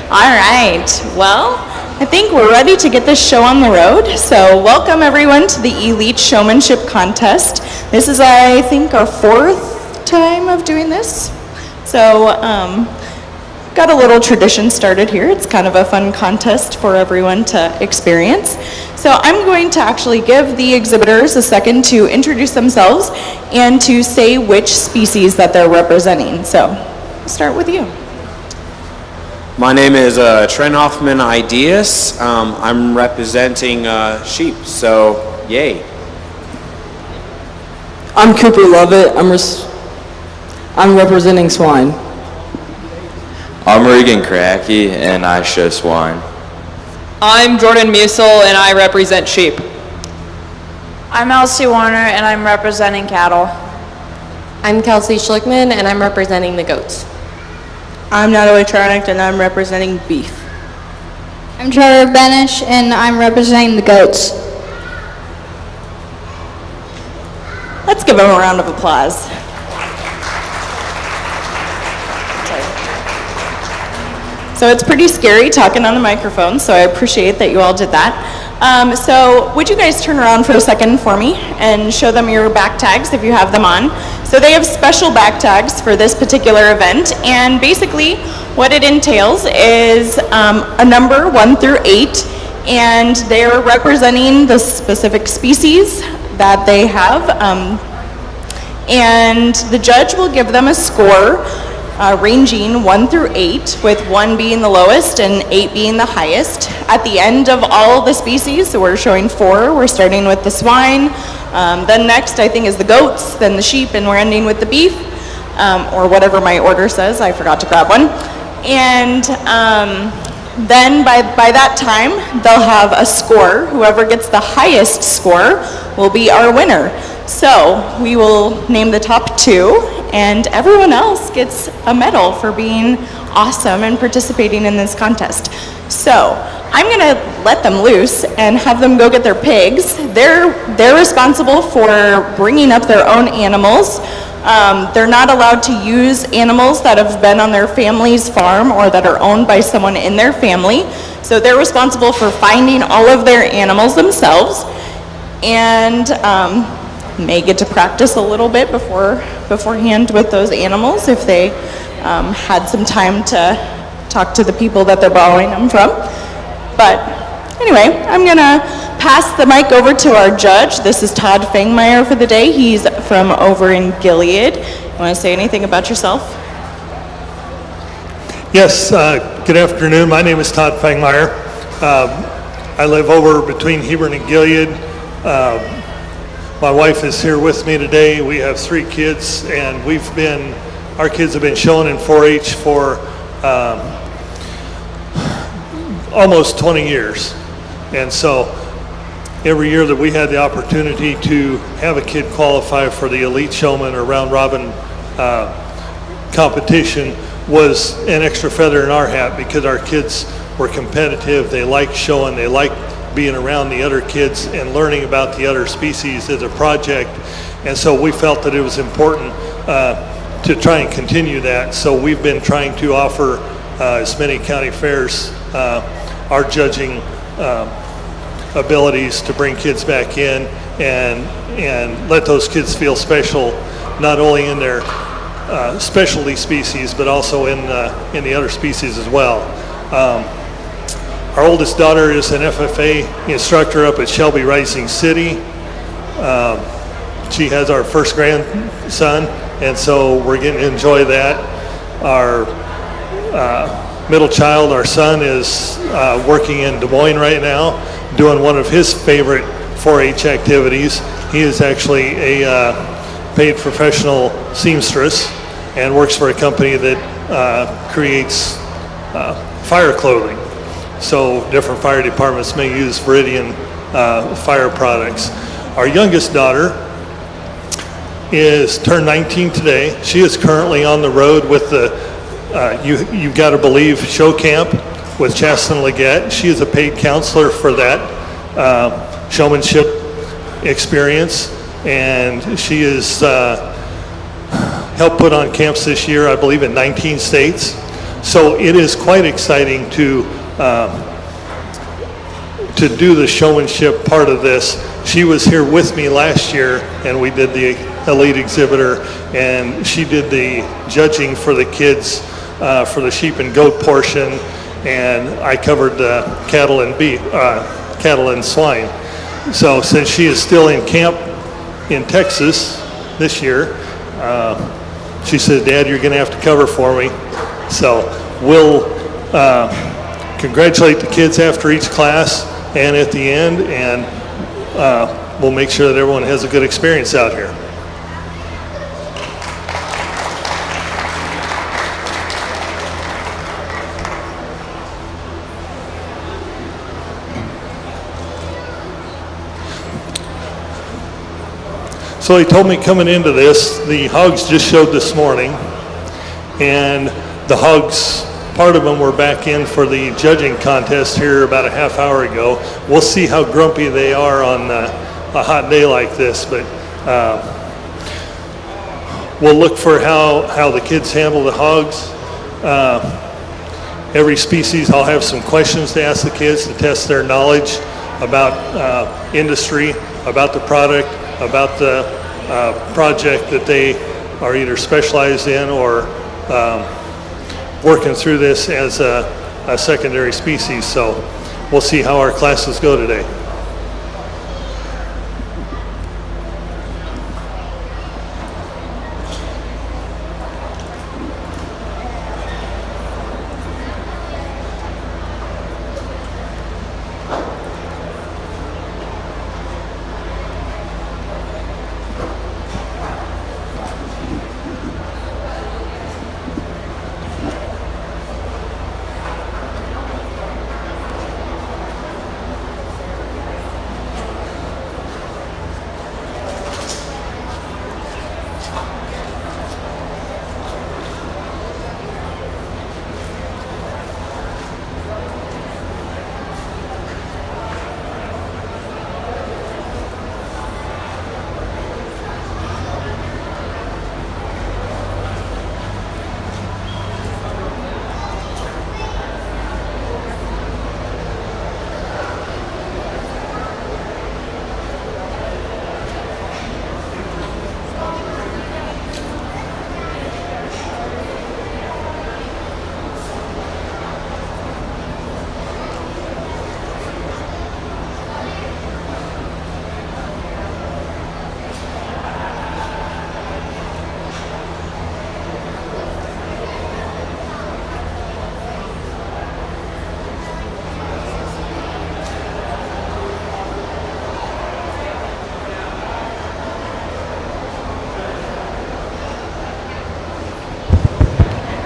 All right, well, I think we're ready to get this show on the road. So welcome everyone to the Elite Showmanship Contest. This is, I think, our 4th time of doing this. So got a little tradition started here. It's kind of a fun contest for everyone to experience. So I'm going to actually give the exhibitors a second to introduce themselves and to say which species that they're representing. So I'll start with you. My name is Trent Hoffman Ideas. I'm representing sheep, so yay. I'm Cooper Lovett. I'm representing swine. I'm Regan Kracke, and I show swine. I'm Jordan Musil, and I represent sheep. I'm Elsie Warner, and I'm representing cattle. I'm Kelsey Schlickman, and I'm representing the goats. I'm Natalie Charnick, and I'm representing beef. I'm Trevor Benish, and I'm representing the goats. Let's give them a round of applause. So it's pretty scary talking on the microphone, so I appreciate that you all did that. So would you guys turn around for a second for me and show them your back tags if you have them on. So they have special back tags for this particular event, and basically what it entails is a number 1 through 8, and they're representing the specific species that they have, and the judge will give them a score ranging 1 through 8, with 1 being the lowest and 8 being the highest. At the end of all the species, so we're showing 4, we're starting with the swine, then next I think is the goats, then the sheep, and we're ending with the beef, or whatever my order says, I forgot to grab one. And then by that time, they'll have a score. Whoever gets the highest score will be our winner. So we will name the top 2, and everyone else gets a medal for being awesome and participating in this contest. So I'm gonna let them loose and have them go get their pigs. They're responsible for bringing up their own animals. They're not allowed to use animals that have been on their family's farm or that are owned by someone in their family. So they're responsible for finding all of their animals themselves, and may get to practice a little bit beforehand with those animals if they had some time to talk to the people that they're borrowing them from. But anyway, I'm gonna pass the mic over to our judge. This is Todd Fengmeier for the day. He's from over in Gilead. You want to say anything about yourself? Yes, good afternoon. My name is Todd Fengmeier. I live over between Hebron and Gilead. My wife is here with me today. We have 3 kids, and our kids have been showing in 4-H for almost 20 years. And so every year that we had the opportunity to have a kid qualify for the Elite Showman or Round Robin competition was an extra feather in our hat, because our kids were competitive. They liked showing, they liked being around the other kids and learning about the other species as a project. And so we felt that it was important to try and continue that. So we've been trying to offer as many county fairs our judging abilities to bring kids back in and let those kids feel special, not only in their specialty species, but also in the other species as well. Our oldest daughter is an FFA instructor up at Shelby Rising City. She has our first grandson, and so we're getting to enjoy that. Our middle child, our son, is working in Des Moines right now, doing one of his favorite 4-H activities. He is actually a paid professional seamstress and works for a company that creates fire clothing. So different fire departments may use Veridian fire products. Our youngest daughter is turned 19 today. She is currently on the road with the You've Got to Believe show camp with Chasten Leggett. She is a paid counselor for that showmanship experience, and she has helped put on camps this year, I believe, in 19 states. So it is quite exciting to do the showmanship part of this. She was here with me last year, and we did the elite exhibitor, and she did the judging for the kids for the sheep and goat portion, and I covered the cattle and swine. So since she is still in camp in Texas this year, she said, "Dad, you're going to have to cover for me." So we'll congratulate the kids after each class and at the end, and we'll make sure that everyone has a good experience out here. So he told me coming into this, the hogs just showed this morning, and the hogs, part of them were back in for the judging contest here about a half hour ago. We'll see how grumpy they are on a hot day like this, but we'll look for how the kids handle the hogs. Every species, I'll have some questions to ask the kids to test their knowledge about industry, about the product, about the project that they are either specialized in or working through this as a secondary species. So we'll see how our classes go today.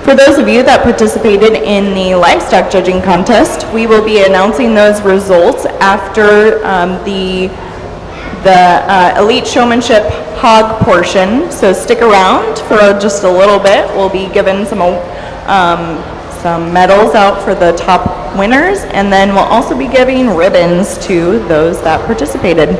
For those of you that participated in the livestock judging contest, we will be announcing those results after the elite showmanship hog portion. So stick around for just a little bit. We'll be giving some medals out for the top winners, and then we'll also be giving ribbons to those that participated.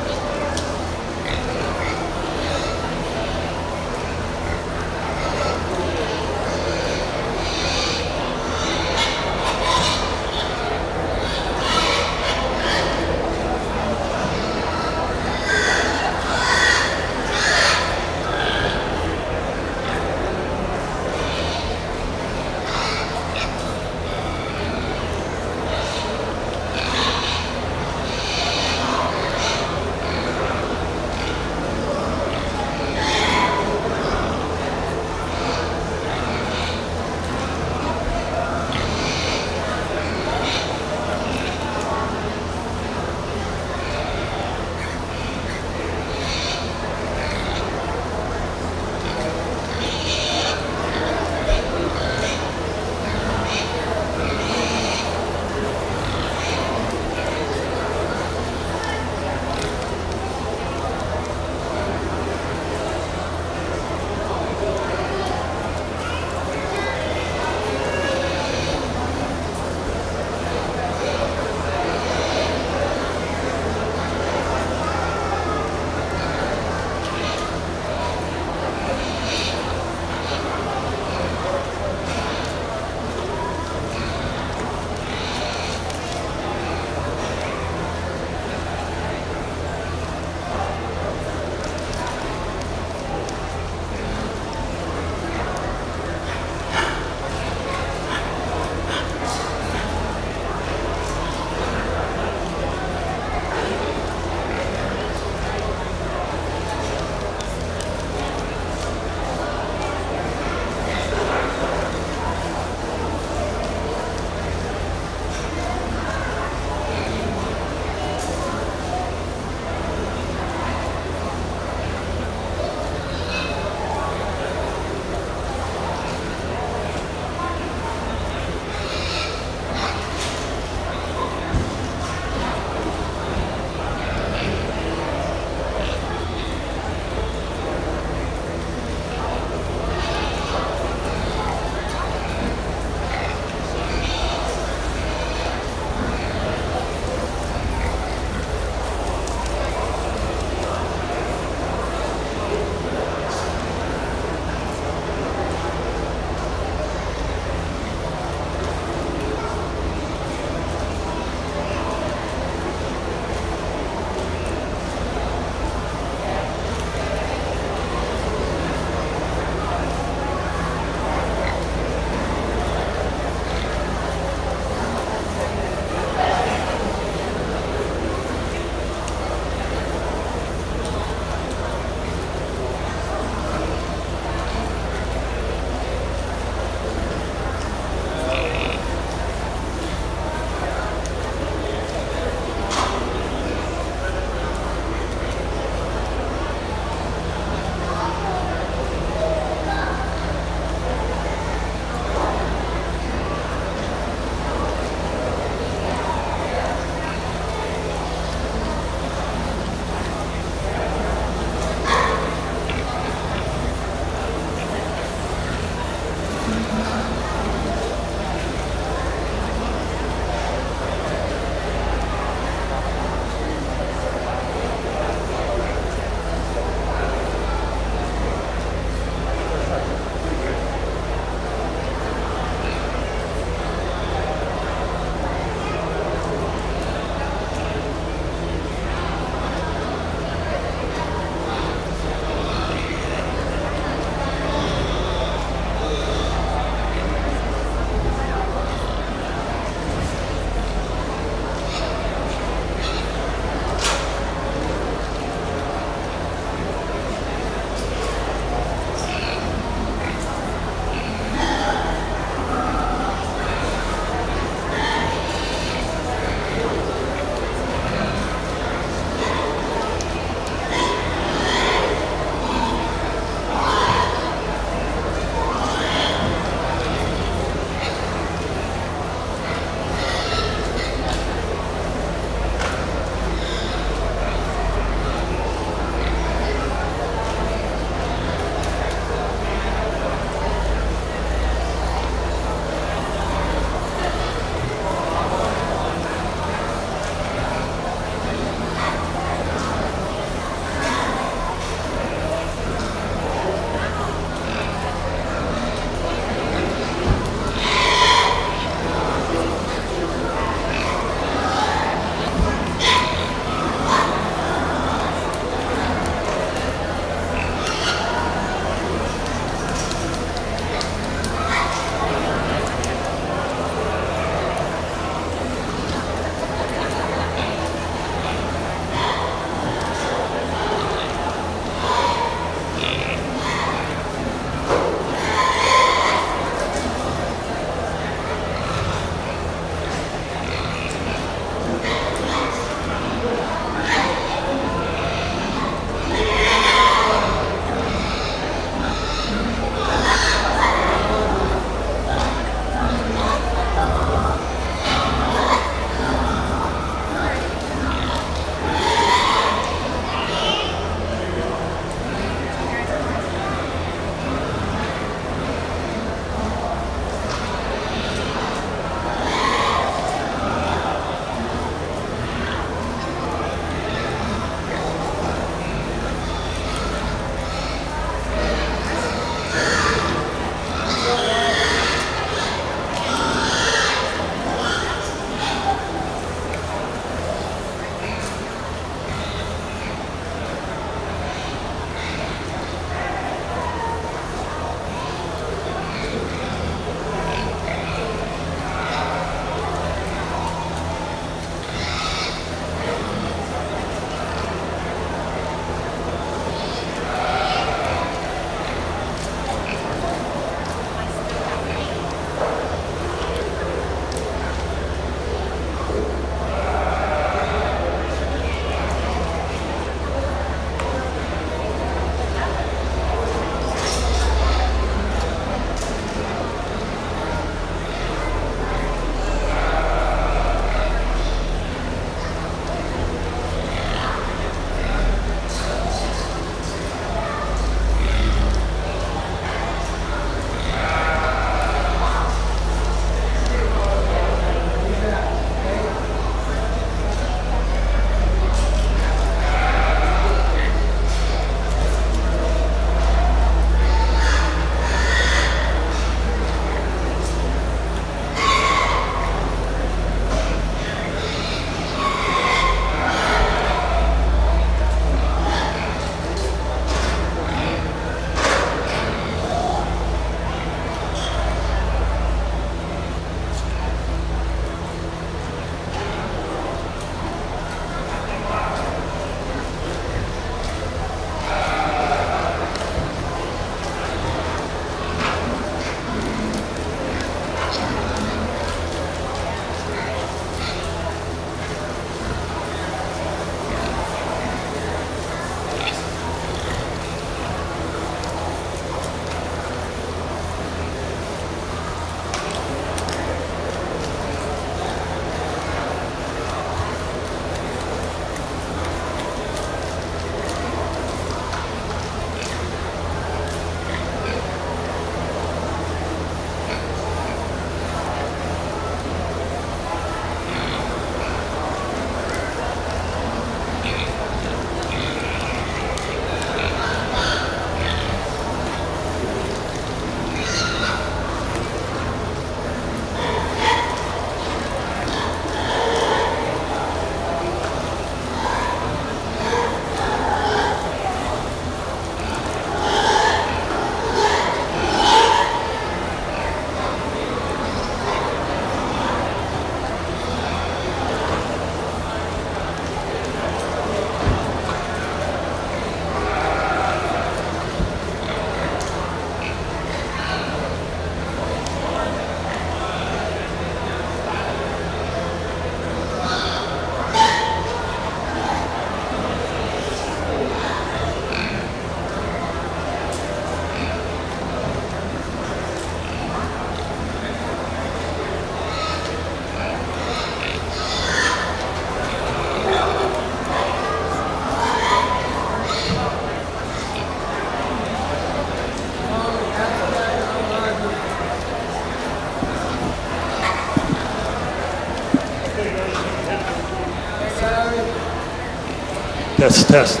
Test.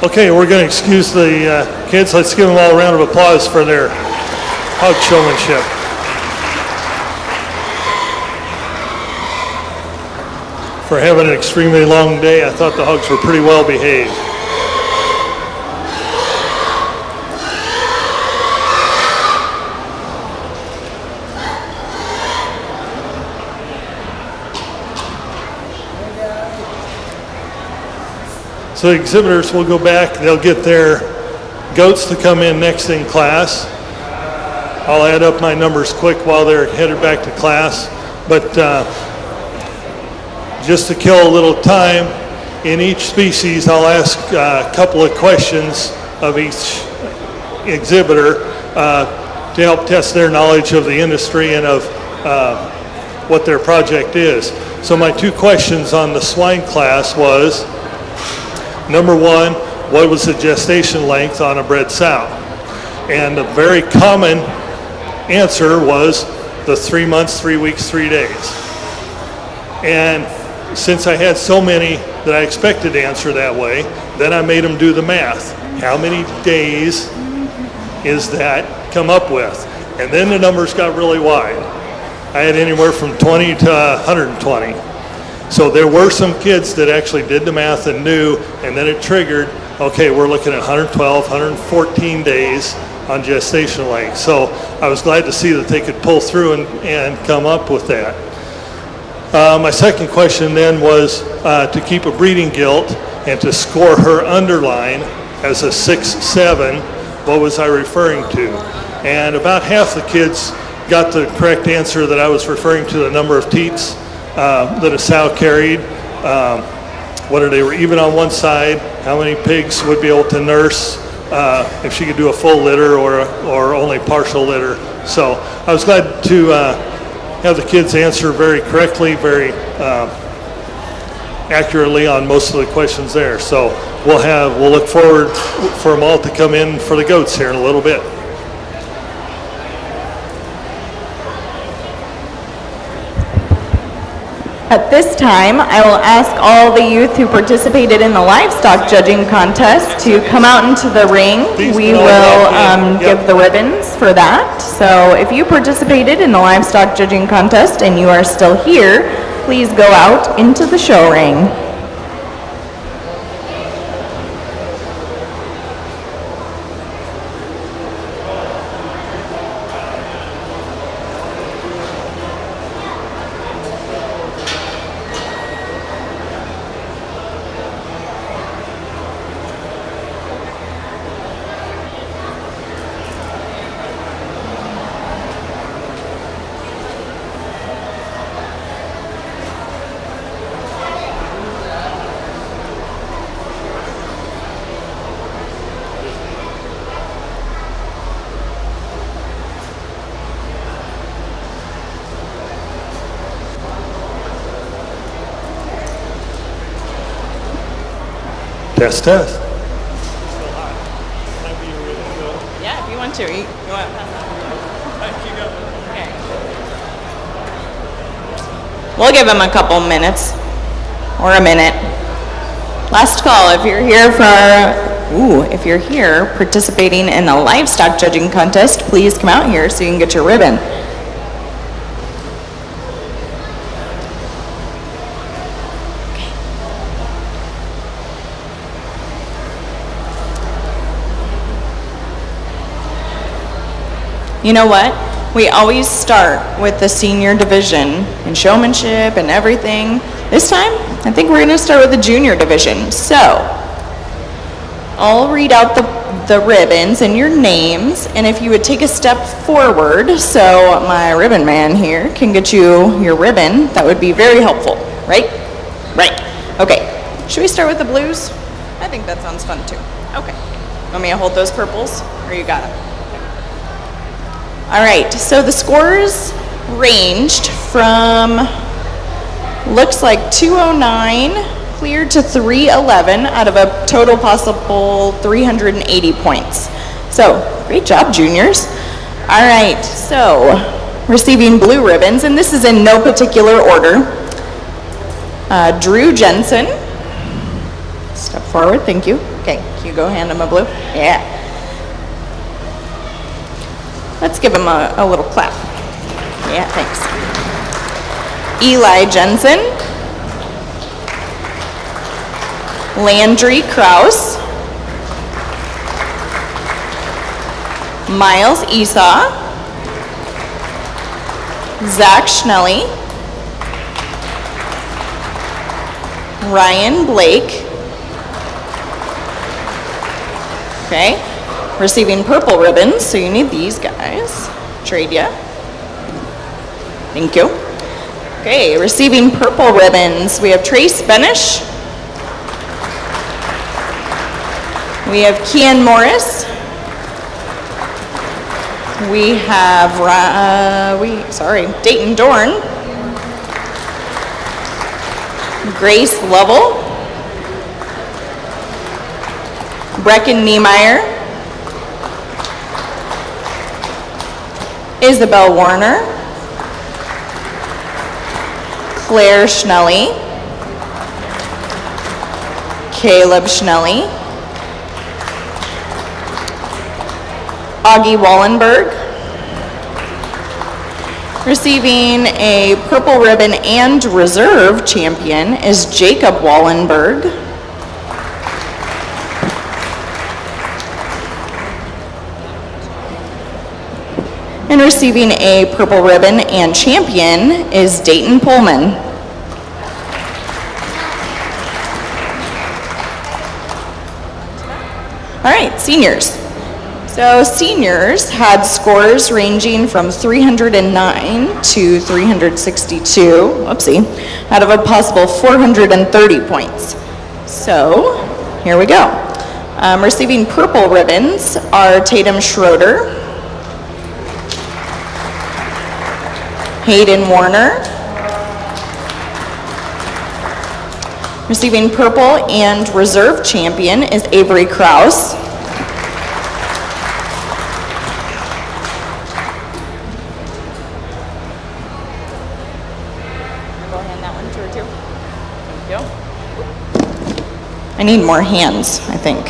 Okay, we're going to excuse the kids. Let's give them all a round of applause for their hug showmanship. For having an extremely long day, I thought the hugs were pretty well behaved. So the exhibitors will go back, they'll get their goats to come in next in class. I'll add up my numbers quick while they're headed back to class. But just to kill a little time, in each species I'll ask a couple of questions of each exhibitor to help test their knowledge of the industry and of what their project is. So my two questions on the swine class was, number one, what was the gestation length on a bred sow? And a very common answer was the 3 months, 3 weeks, 3 days. And since I had so many that I expected to answer that way, then I made them do the math. How many days is that come up with? And then the numbers got really wide. I had anywhere from 20 to 120. So there were some kids that actually did the math and knew, and then it triggered, okay, we're looking at 112, 114 days on gestation length. So I was glad to see that they could pull through and come up with that. My second question then was to keep a breeding gilt and to score her underline as a 6-7, what was I referring to? And about half the kids got the correct answer that I was referring to, the number of teats that a sow carried, whether they were even on one side, how many pigs would be able to nurse, if she could do a full litter or only partial litter. So I was glad to have the kids answer very correctly, very accurately on most of the questions there. So we'll look forward for them all to come in for the goats here in a little bit. At this time, I will ask all the youth who participated in the livestock judging contest to come out into the ring. We will give the ribbons for that. So if you participated in the livestock judging contest and you are still here, please go out into the show ring. Test. Yeah, if you want to. You want to pass that? Okay. We'll give them a couple minutes or a minute. Last call. If you're here participating in the livestock judging contest, please come out here so you can get your ribbon. You know what? We always start with the senior division in showmanship and everything. This time, I think we're going to start with the junior division. So, I'll read out the ribbons and your names, and if you would take a step forward so my ribbon man here can get you your ribbon, that would be very helpful, right? Right. Okay. Should we start with the blues? I think that sounds fun too. Okay. Want me to hold those purples, or you got them? All right, so the scores ranged from, looks like 209 cleared to 311 out of a total possible 380 points. So, great job, juniors. All right, so receiving blue ribbons, and this is in no particular order. Drew Jensen, Step forward, thank you. Okay, can you go hand him a blue? Yeah. Let's give him a little clap. Yeah, thanks. Eli Jensen. Landry Kraus. Miles Esau. Zach Schnelly. Ryan Blake. Okay, receiving purple ribbons, so you need these guys. Trade ya. Thank you. Okay, receiving purple ribbons, we have Trace Benish. We have Kian Morris. We have, Dayton Dorn. Grace Lovell. Brecken Niemeyer. Isabel Warner. Claire Schnelly. Caleb Schnelly. Augie Wallenberg. Receiving a purple ribbon and reserve champion is Jacob Wallenberg. And receiving a purple ribbon and champion is Dayton Pullman. All right, seniors. So seniors had scores ranging from 309 to 362, whoopsie, out of a possible 430 points. So here we go. Receiving purple ribbons are Tatum Schroeder, Hayden Warner. Receiving purple and reserve champion is Avery Kraus. I need more hands, I think.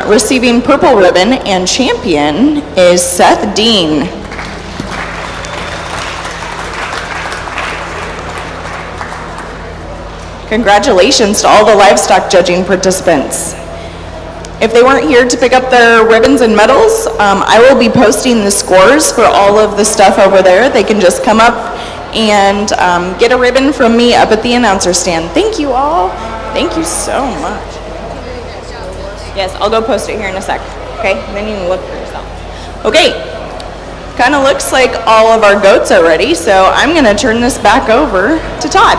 Receiving purple ribbon and champion is Seth Dean. Congratulations to all the livestock judging participants. If they weren't here to pick up their ribbons and medals, I will be posting the scores for all of the stuff over there. They can just come up and get a ribbon from me up at the announcer stand. Thank you all. Thank you so much. Yes, I'll go post it here in a sec. Okay, then you can look for yourself. Okay, kind of looks like all of our goats are ready, so I'm gonna turn this back over to Todd.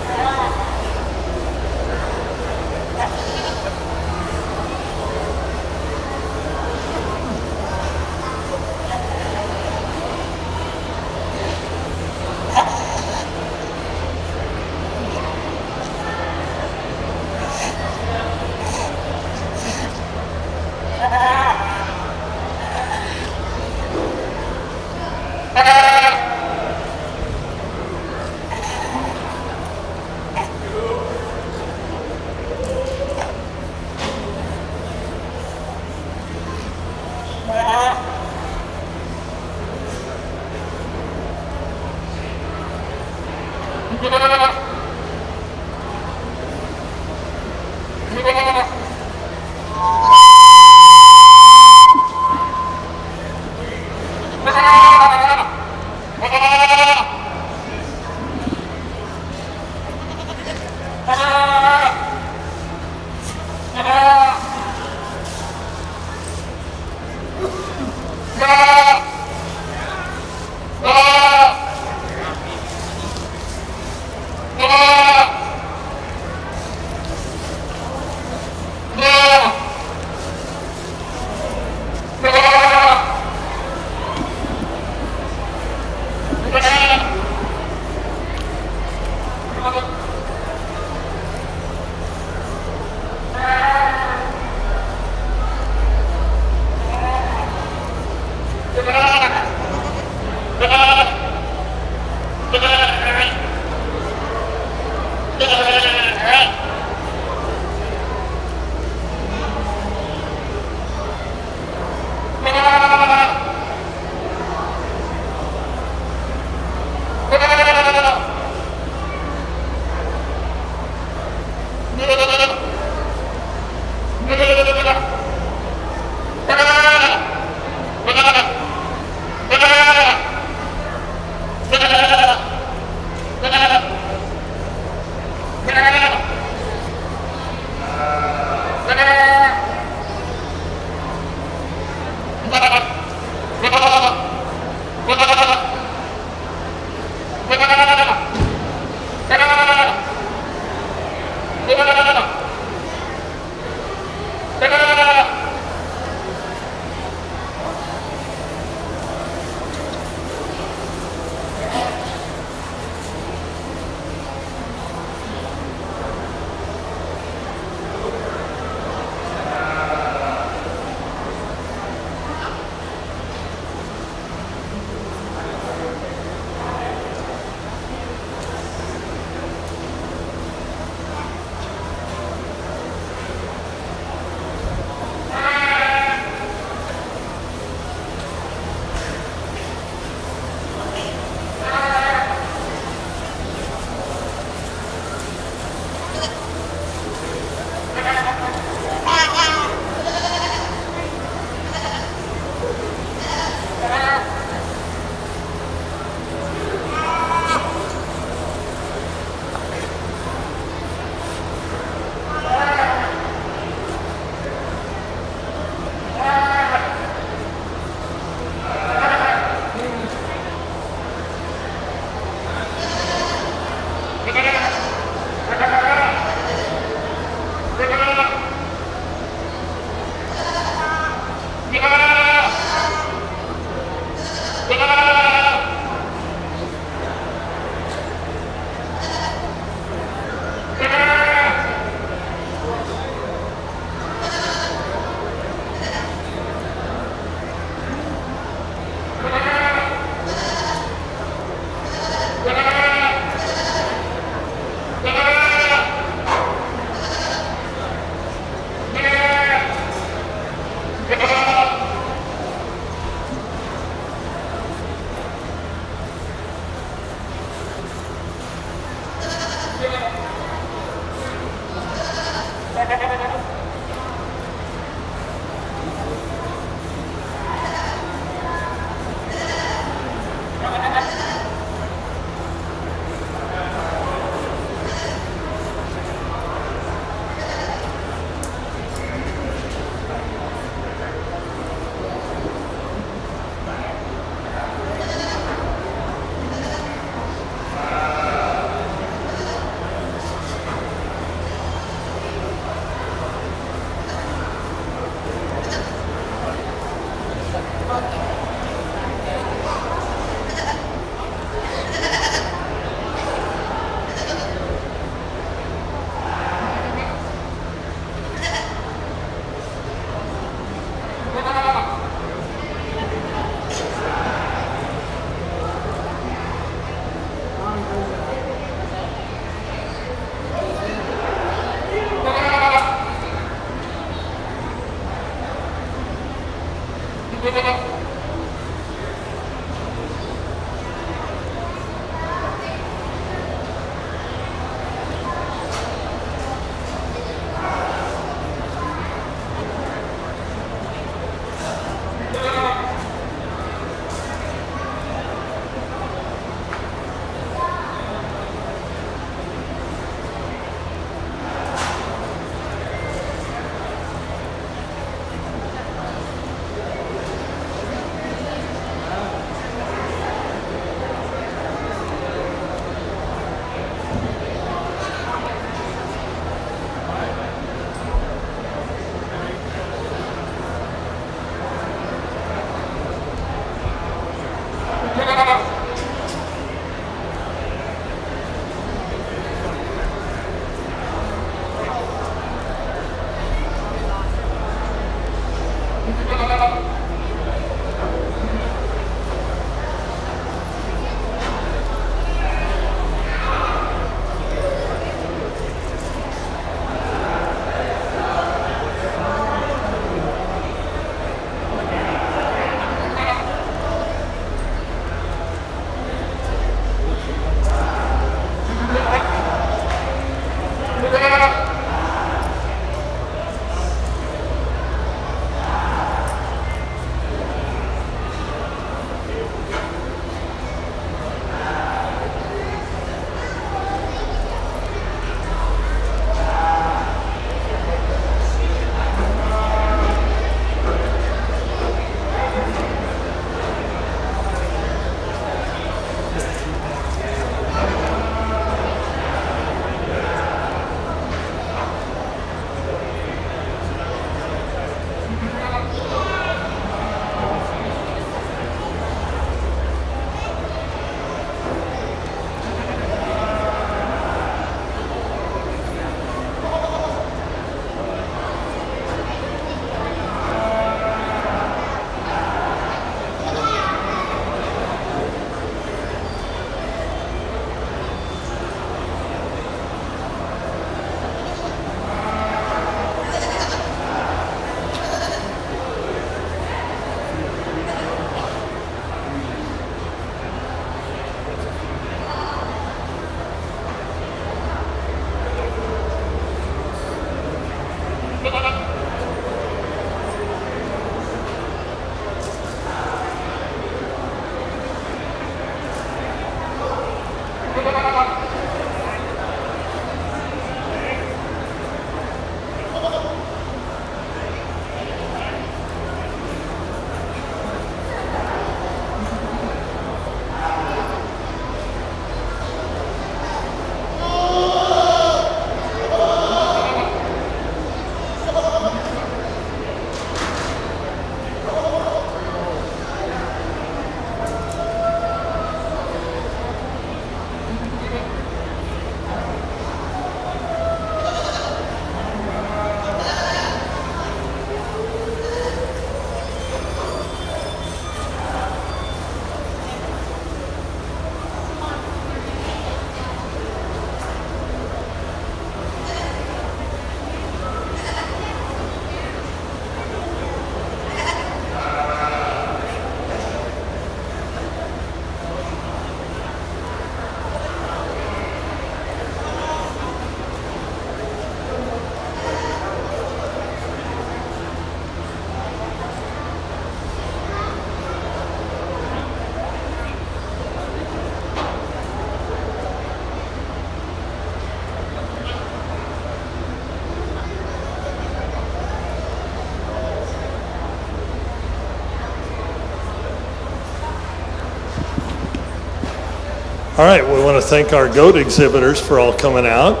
All right, we want to thank our goat exhibitors for all coming out.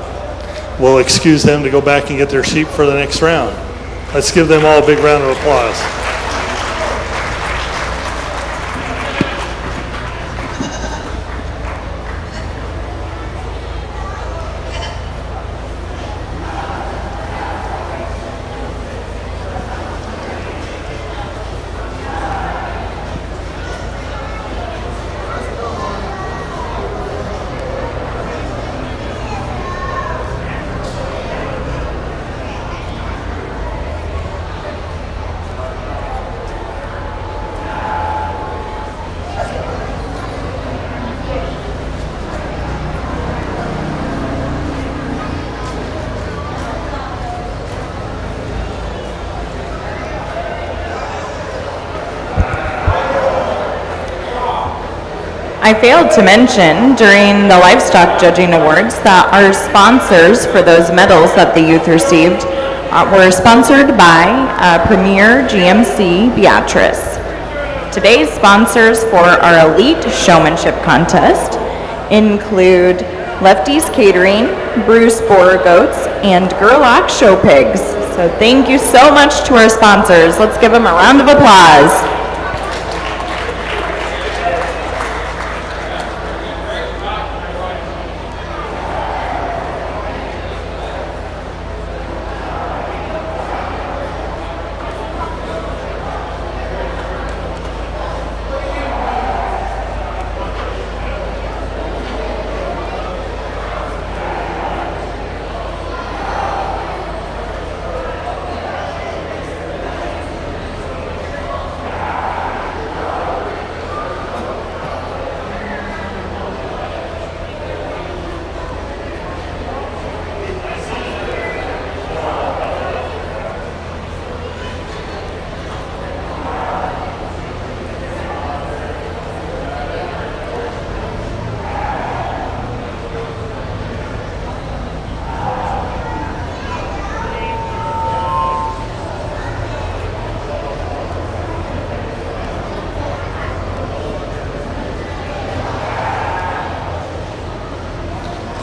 We'll excuse them to go back and get their sheep for the next round. Let's give them all a big round of applause. I failed to mention during the Livestock Judging Awards that our sponsors for those medals that the youth received were sponsored by Premier GMC Beatrice. Today's sponsors for our Elite Showmanship contest include Lefty's Catering, Bruce Boar Goats, and Gerlach Show Pigs. So thank you so much to our sponsors. Let's give them a round of applause.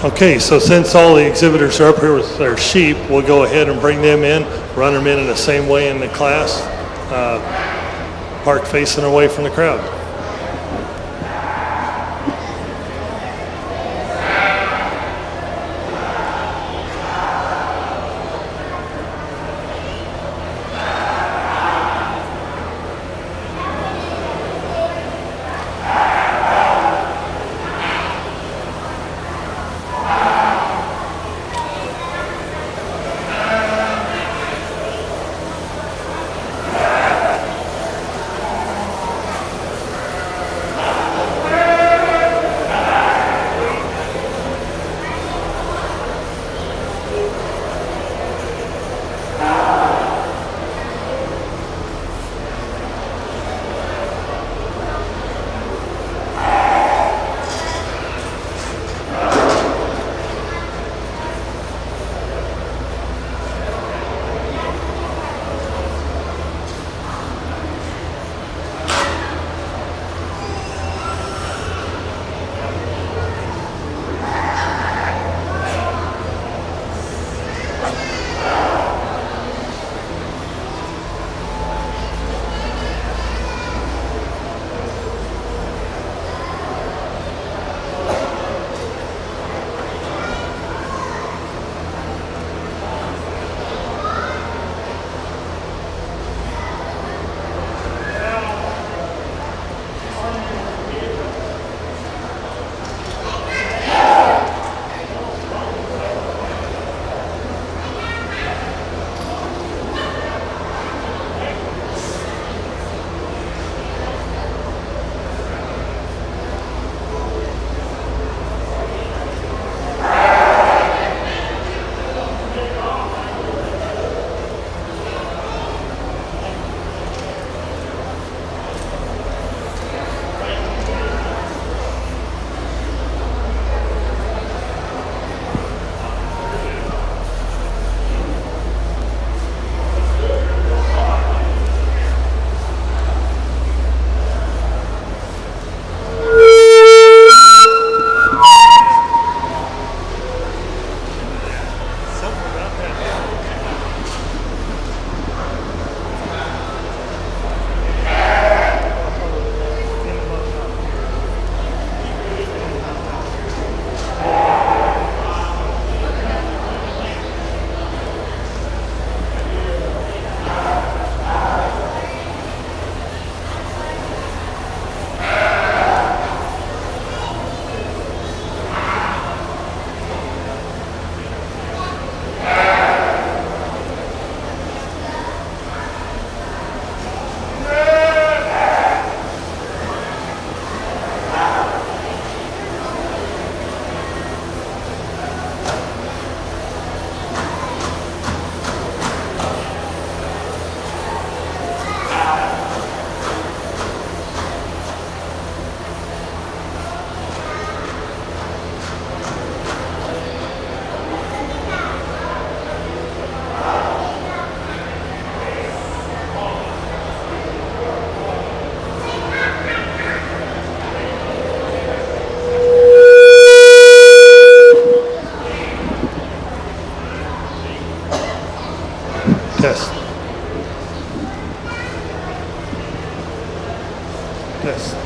Okay, so since all the exhibitors are up here with their sheep, we'll go ahead and bring them in, run them in the same way in the class, park facing away from the crowd. Test. Test.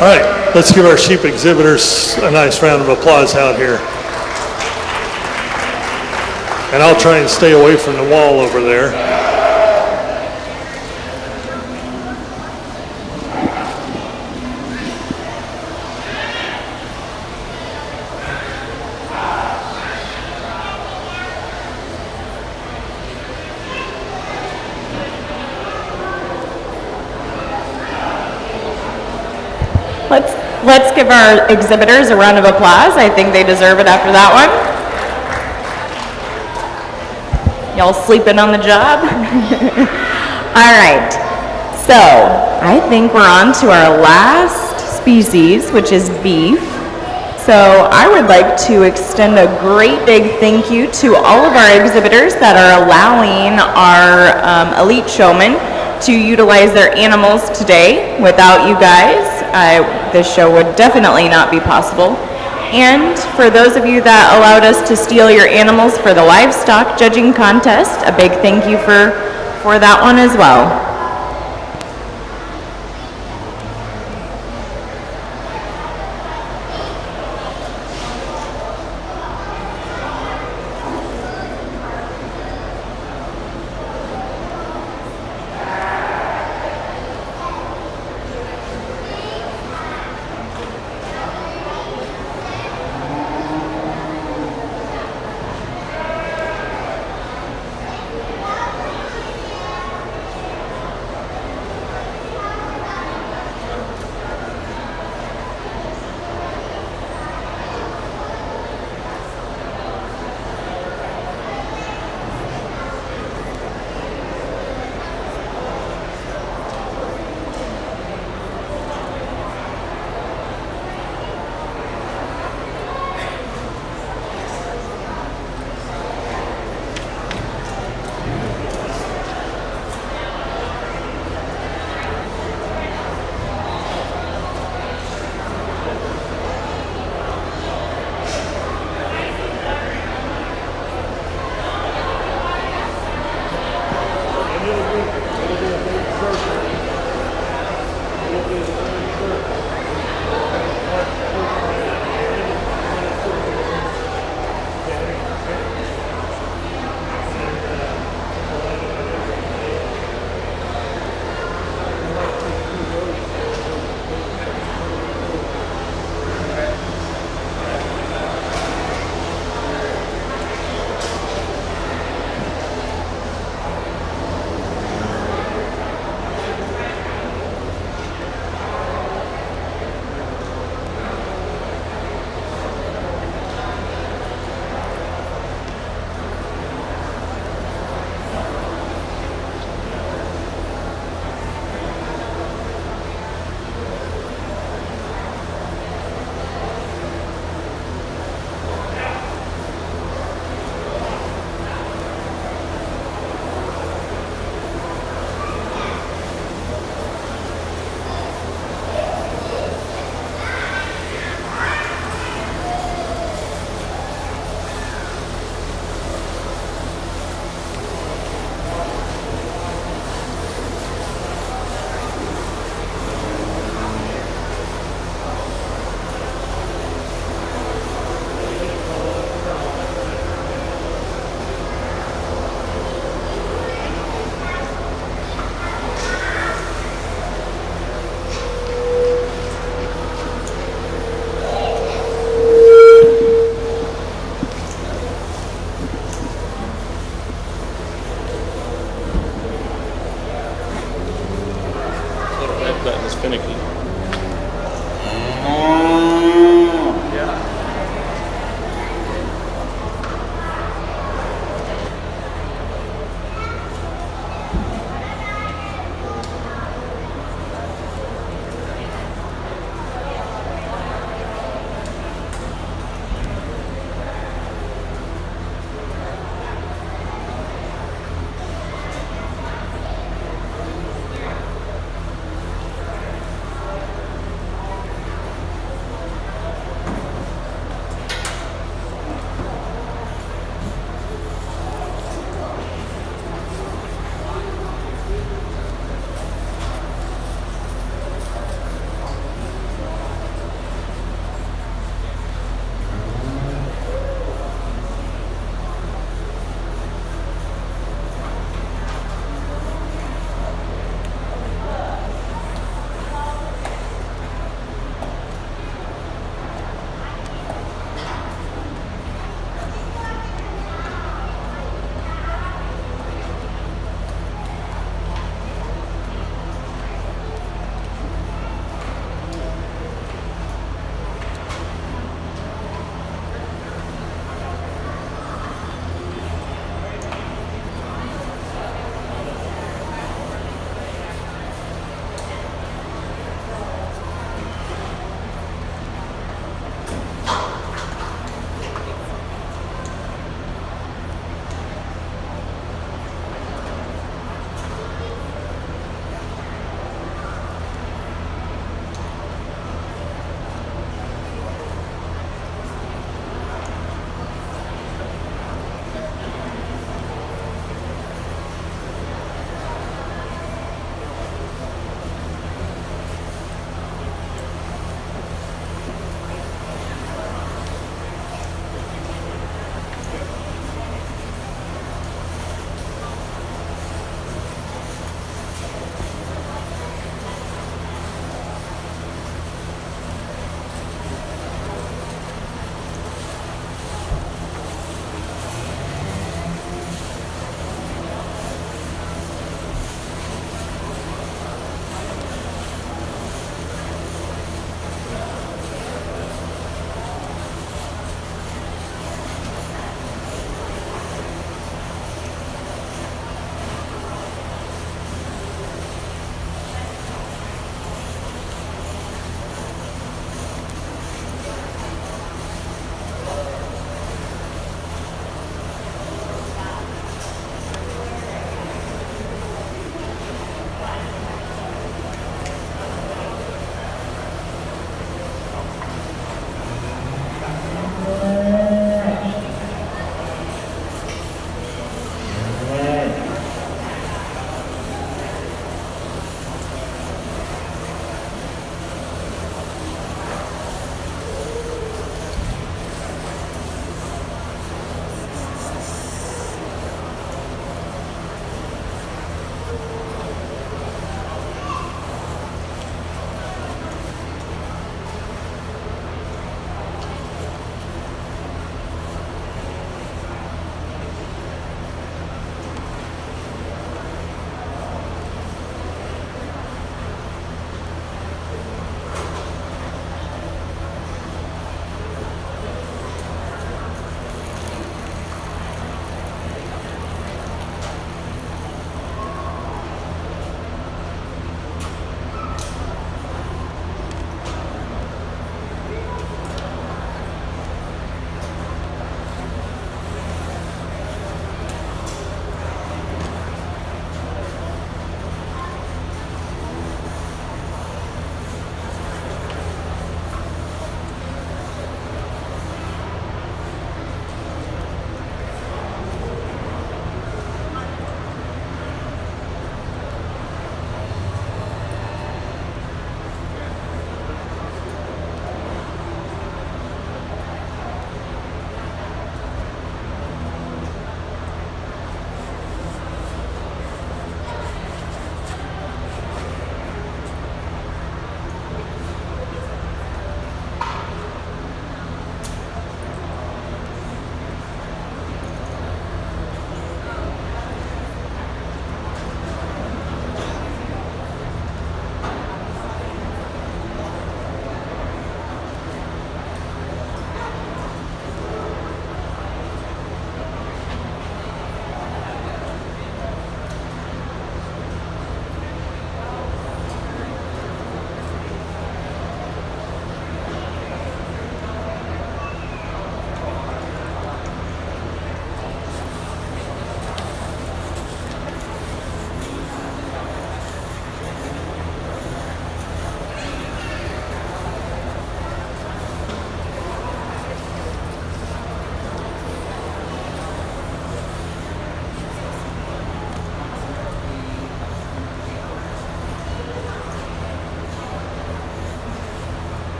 All right, let's give our sheep exhibitors a nice round of applause out here. And I'll try and stay away from the wall over there. Let's give our exhibitors a round of applause. I think they deserve it after that one. Y'all sleeping on the job? All right. So I think we're on to our last species, which is beef. So I would like to extend a great big thank you to all of our exhibitors that are allowing our elite showmen to utilize their animals today. Without you guys, this show would definitely not be possible. And for those of you that allowed us to steal your animals for the livestock judging contest, a big thank you for that one as well.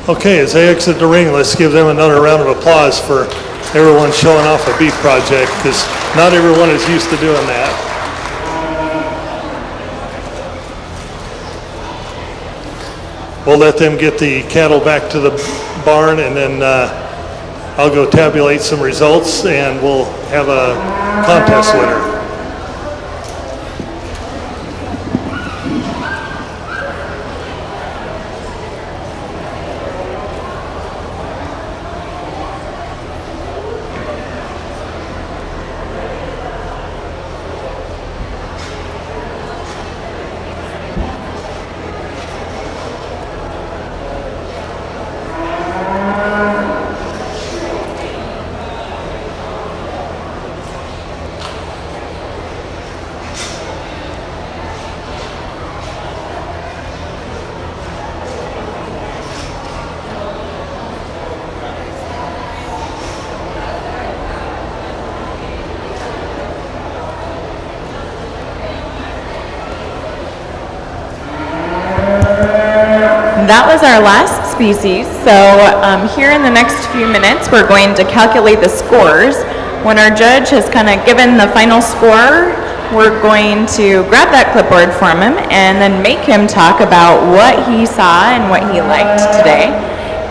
Okay, as they exit the ring, let's give them another round of applause for everyone showing off a beef project, because not everyone is used to doing that. We'll let them get the cattle back to the barn, and then I'll go tabulate some results, and we'll have a contest winner. That was our last species, so here in the next few minutes we're going to calculate the scores. When our judge has kind of given the final score, we're going to grab that clipboard from him and then make him talk about what he saw and what he liked today.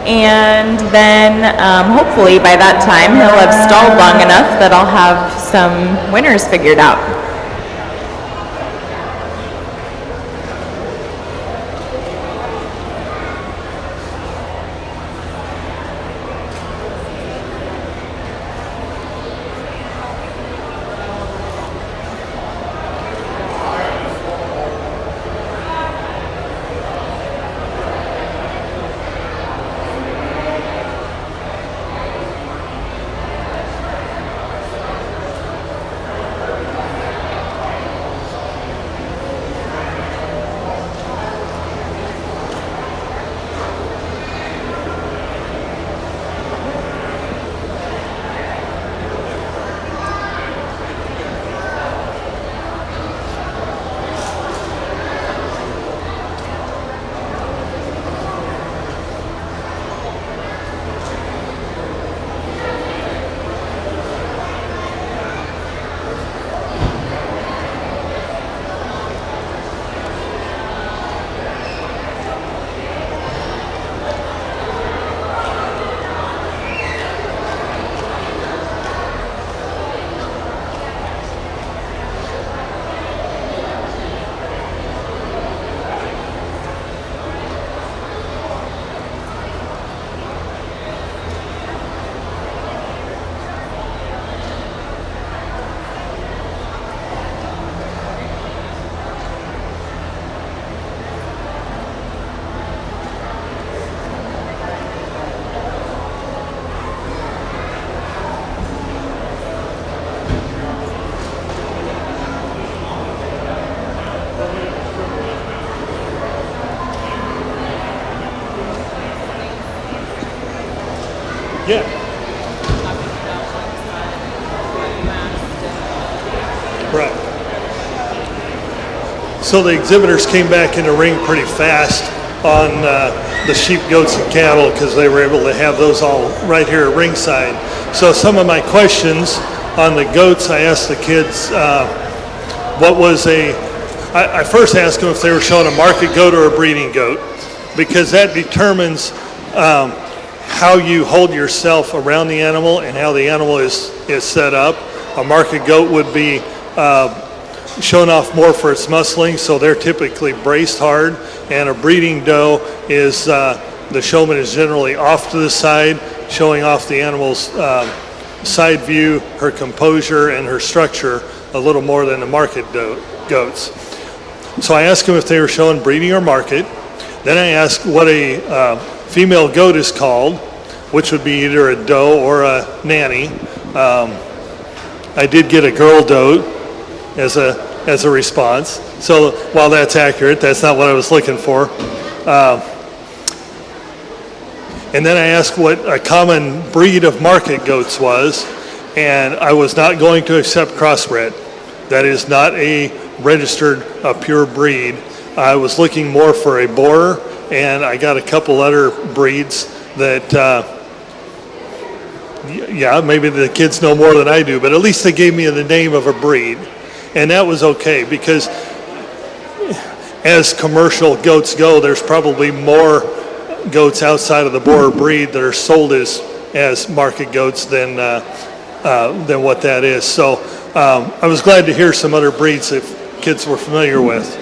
And then hopefully by that time he'll have stalled long enough that I'll have some winners figured out. Yeah. Right. So the exhibitors came back in the ring pretty fast on the sheep, goats, and cattle, because they were able to have those all right here at ringside. So some of my questions on the goats, I asked the kids what was I first asked them if they were showing a market goat or a breeding goat, because that determines how you hold yourself around the animal and how the animal is set up. A market goat would be shown off more for its muscling, so they're typically braced hard, and a breeding doe is the showman is generally off to the side, showing off the animal's side view, her composure, and her structure a little more than the market goats. So I asked them if they were showing breeding or market. Then I asked what a female goat is called, which would be either a doe or a nanny. I did get a girl doe as a response. So while that's accurate, that's not what I was looking for. And then I asked what a common breed of market goats was, and I was not going to accept crossbred. That is not a registered pure breed. I was looking more for a borer and I got a couple other breeds that, yeah, maybe the kids know more than I do, but at least they gave me the name of a breed. And that was okay, because as commercial goats go, there's probably more goats outside of the Boer breed that are sold as market goats than what that is. So I was glad to hear some other breeds that kids were familiar with.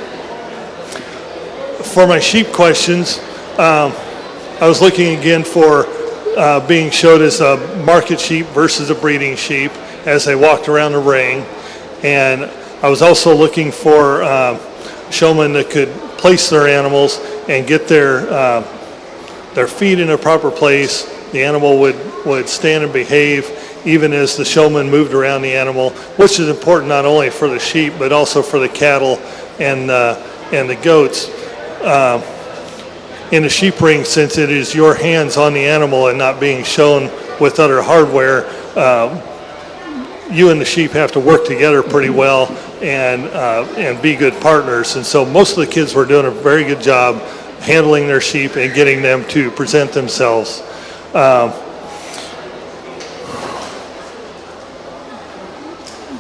For my sheep questions, I was looking again for being showed as a market sheep versus a breeding sheep as they walked around the ring. And I was also looking for showmen that could place their animals and get their feet in a proper place. The animal would stand and behave even as the showman moved around the animal, which is important not only for the sheep but also for the cattle and the goats. In a sheep ring, since it is your hands on the animal and not being shown with other hardware, you and the sheep have to work together pretty well and be good partners. And so most of the kids were doing a very good job handling their sheep and getting them to present themselves.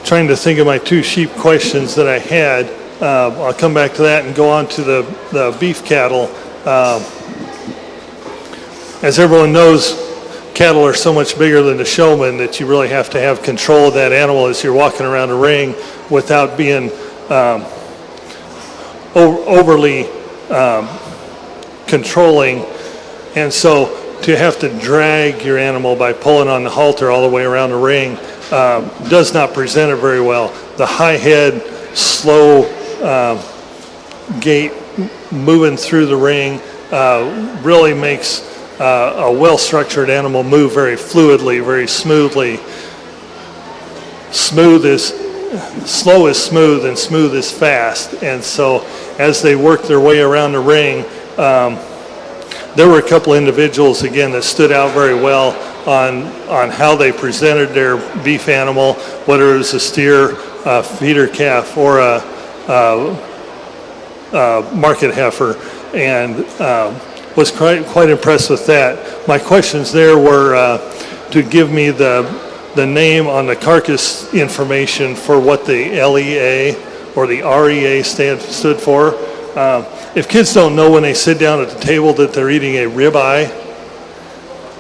Trying to think of my two sheep questions that I had. I'll come back to that and go on to the beef cattle. As everyone knows, cattle are so much bigger than the showman that you really have to have control of that animal as you're walking around the ring without being overly controlling. And so to have to drag your animal by pulling on the halter all the way around the ring does not present it very well. The high head, slow gait moving through the ring really makes a well-structured animal move very fluidly, very smoothly. Slow is smooth and smooth is fast. And so as they work their way around the ring, there were a couple individuals, again, that stood out very well on how they presented their beef animal, whether it was a steer, a feeder calf, or a market heifer, and was quite impressed with that. My questions there were to give me the name on the carcass information for what the LEA or the REA stood for. If kids don't know when they sit down at the table that they're eating a ribeye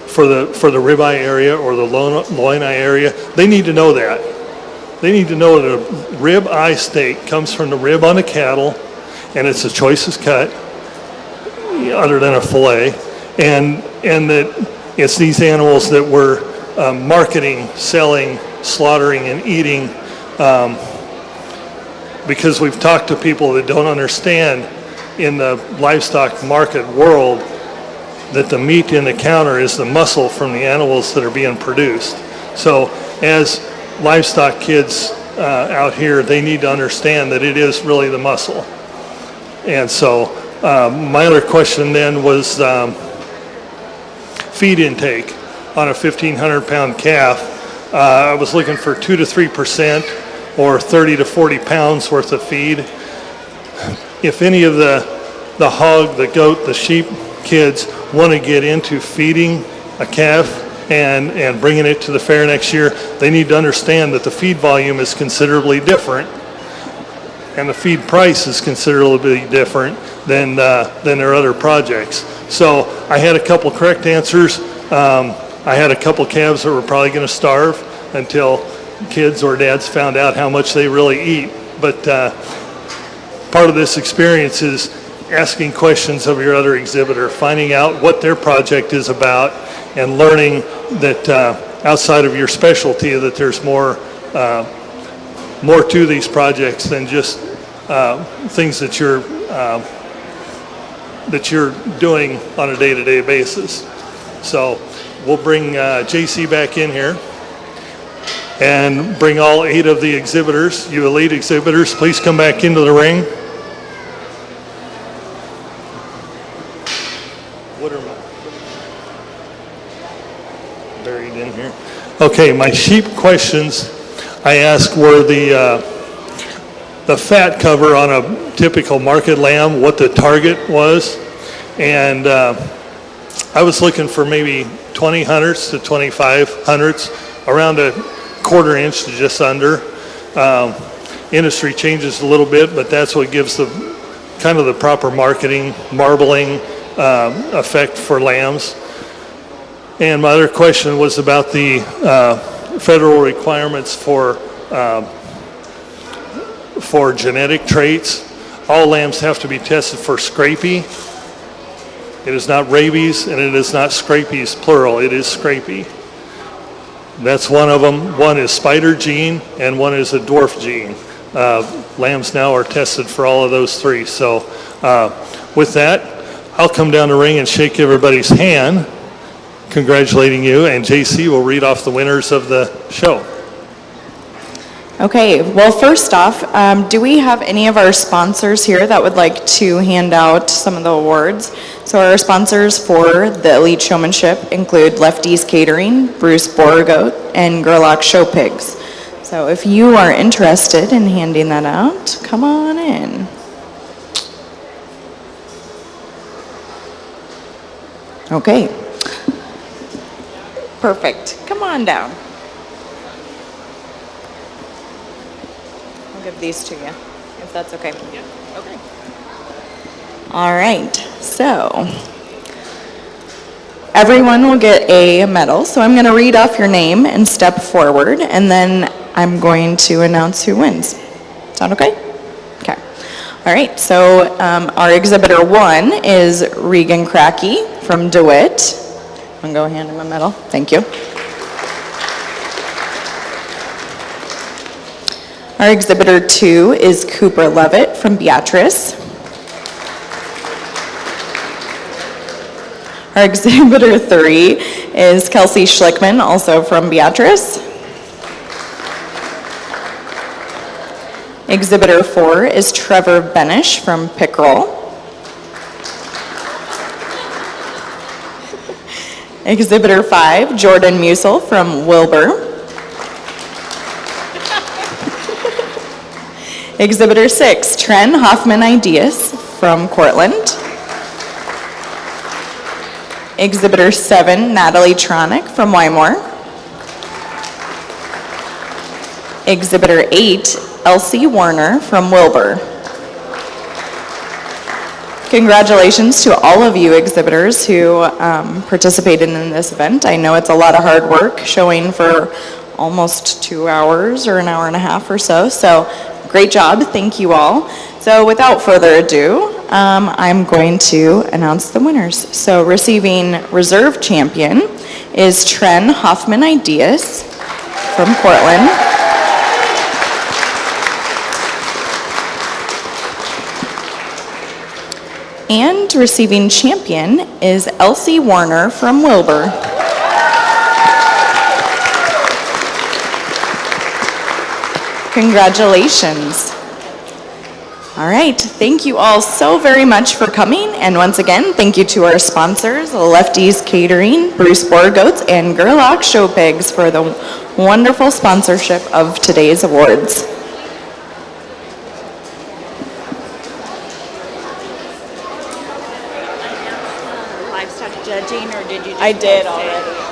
for the ribeye area or the loin eye area, they need to know that. They need to know that a rib eye steak comes from the rib on a cattle, and it's the choicest cut other than a fillet, and that it's these animals that we're marketing, selling, slaughtering, and eating, because we've talked to people that don't understand in the livestock market world that the meat in the counter is the muscle from the animals that are being produced. So as livestock kids out here, they need to understand that it is really the muscle. And so my other question then was feed intake on a 1,500-pound calf. I was looking for 2 to 3% or 30 to 40 pounds worth of feed. If any of the hog, the goat, the sheep kids want to get into feeding a calf and bringing it to the fair next year, they need to understand that the feed volume is considerably different and the feed price is considerably different than their other projects. So I had a couple correct answers. I had a couple calves that were probably going to starve until kids or dads found out how much they really eat. But part of this experience is asking questions of your other exhibitor, finding out what their project is about, and learning that outside of your specialty that there's more to these projects than just things that you're doing on a day-to-day basis. So we'll bring JC back in here and bring all 8 of the exhibitors. You elite exhibitors, please come back into the ring. What are my buried in here? Okay, my sheep questions I asked were the fat cover on a typical market lamb, what the target was, And I was looking for maybe 20 hundredths to 25 hundredths, around a quarter inch to just under. Industry changes a little bit, but that's what gives the kind of the proper marketing, marbling effect for lambs. And my other question was about the federal requirements for genetic traits. All lambs have to be tested for scrapie. It is not rabies, and it is not scrapies, plural. It is scrapie. That's one of them. One is spider gene, and one is a dwarf gene. Lambs now are tested for all of those three. So with that, I'll come down the ring and shake everybody's hand, congratulating you, and JC will read off the winners of the show. Okay, well, first off, do we have any of our sponsors here that would like to hand out some of the awards? So our sponsors for the Elite Showmanship include Lefty's Catering, Bruce Beauregard, and Gerlach Show Pigs. So if you are interested in handing that out, come on in. Okay. Perfect. Come on down. I'll give these to you, if that's okay. Yeah. Okay. All right. So everyone will get a medal. So I'm going to read off your name and step forward, and then I'm going to announce who wins. Sound okay? Okay. All right. So our exhibitor 1 is Regan Cracky from DeWitt. I'm going to go hand him a medal. Thank you. Our exhibitor 2 is Cooper Levitt from Beatrice. Our exhibitor 3 is Kelsey Schlickman, also from Beatrice. Exhibitor 4 is Trevor Benish from Pickerel. Exhibitor 5, Jordan Musel from Wilbur. Exhibitor 6, Tren Hoffman-Ideas from Cortland. Exhibitor 7, Natalie Tronick from Wymore. Exhibitor 8, Elsie Warner from Wilbur. Congratulations to all of you exhibitors who participated in this event. I know it's a lot of hard work, showing for almost 2 hours or an hour and a half or so. So great job, thank you all. So without further ado, I'm going to announce the winners. So receiving reserve champion is Tren Hoffman-Ideas from Cortland. And receiving champion is Elsie Warner from Wilbur. Congratulations. All right, thank you all so very much for coming. And once again, thank you to our sponsors, Lefty's Catering, Bruce Beauregard, and Gerlach Show Pigs for the wonderful sponsorship of today's awards. Livestock judging, or did you just I did already.